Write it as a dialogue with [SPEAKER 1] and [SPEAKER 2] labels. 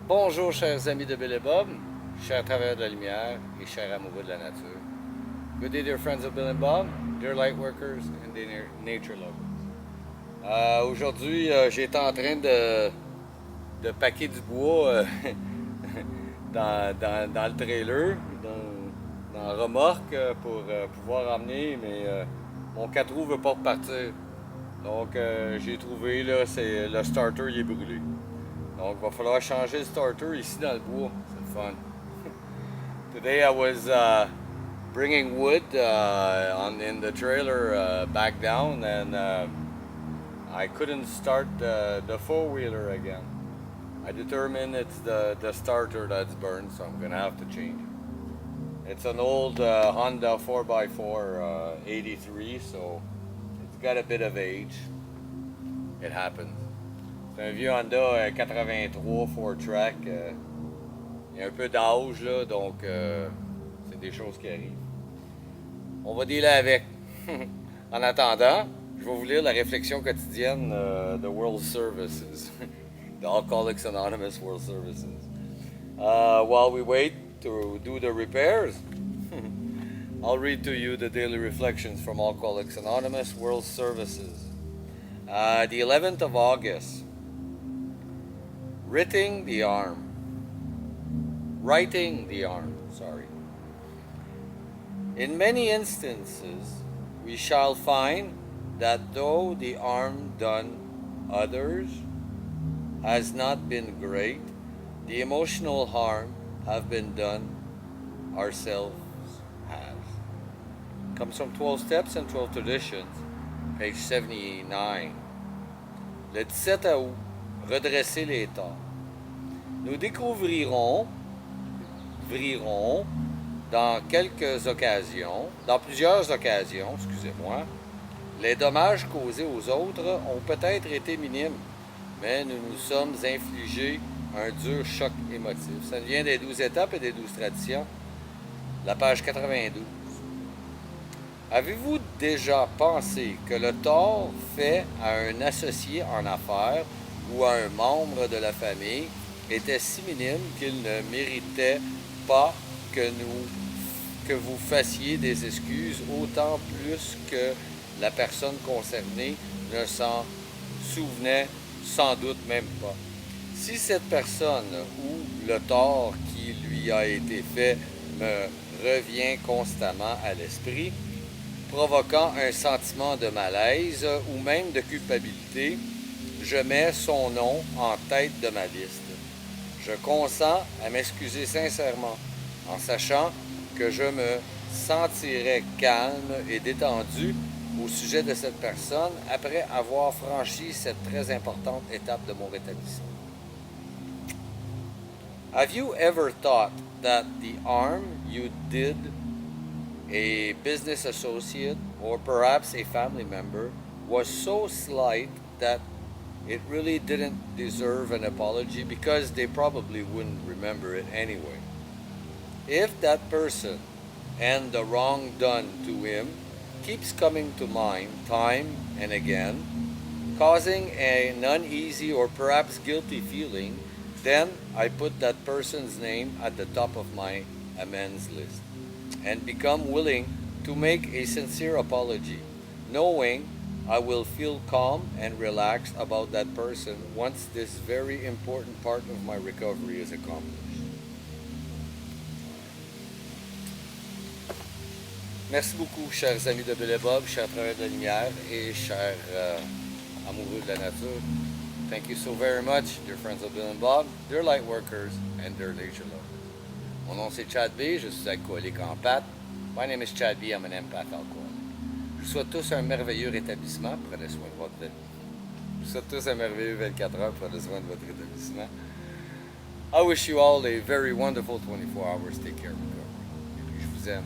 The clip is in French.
[SPEAKER 1] Bonjour chers amis de Bill et Bob, chers travailleurs de la lumière et chers amoureux de la nature. Good day dear friends of Bill and Bob, dear light workers and dear nature lovers. Aujourd'hui, j'étais en train de paquer du bois dans le trailer, dans la remorque pour pouvoir emmener, mais mon 4 roues ne veut pas repartir. Donc j'ai trouvé, là, le starter il est brûlé. Donc il va falloir changer le starter ici dans le bois, c'est le fun. Today I was bringing wood in the trailer back down and I couldn't start the four-wheeler again. I determined it's the starter that's burned, so I'm gonna have to change it. It's an old Honda 4x4 83, so it's got a bit of age. It happens. C'est un vieux Honda 83 4-track. Il y a un peu d'âge, là, donc c'est des choses qui arrivent. On va dealer avec. En attendant, je vais vous lire la réflexion quotidienne de World Services, the Alcooliques Anonymous World Services. While we wait to do the repairs, I'll read to you the daily reflections from Alcoolics Anonymous World Services. The 11th of August. Writing the arm. In many instances, we shall find that though the harm done others has not been great, the emotional harm have been done ourselves has. Comes from 12 Steps and 12 Traditions, page 79. Le 17 août, redresser les torts. Nous découvrirons dans plusieurs occasions, les dommages causés aux autres ont peut-être été minimes, mais nous nous sommes infligés un dur choc émotif. Ça vient des 12 étapes et des 12 traditions, la page 92. Avez-vous déjà pensé que le tort fait à un associé en affaires ou à un membre de la famille était si minime qu'il ne méritait pas que vous fassiez des excuses, autant plus que la personne concernée ne s'en souvenait sans doute même pas. Si cette personne ou le tort qui lui a été fait me revient constamment à l'esprit, provoquant un sentiment de malaise ou même de culpabilité, je mets son nom en tête de ma liste. Je consens à m'excuser sincèrement, en sachant que je me sentirai calme et détendu au sujet de cette personne après avoir franchi cette très importante étape de mon rétablissement. Have you ever thought that the harm you did a business associate or perhaps a family member was so slight that it really didn't deserve an apology because they probably wouldn't remember it anyway? If that person and the wrong done to him keeps coming to mind time and again, causing an uneasy or perhaps guilty feeling, then I put that person's name at the top of my amends list and become willing to make a sincere apology, knowing I will feel calm and relaxed about that person once this very important part of my recovery is accomplished. Merci beaucoup, chers amis de Bill et Bob, chers travailleurs de la lumière et chers amoureux de la nature. Thank you so very much, dear friends of Bill and Bob, dear light workers, and dear nature lovers. Mon nom c'est Chad B, je suis alcoolique en pâte. My name is Chad B, I'm an empath alcoholic. Je vous souhaite tous un merveilleux rétablissement, prenez soin de votre vie. Je vous souhaite tous un merveilleux 24 heures, prenez soin de votre rétablissement. I wish you all a very wonderful 24 hours, take care of recovery. Et puis je vous aime.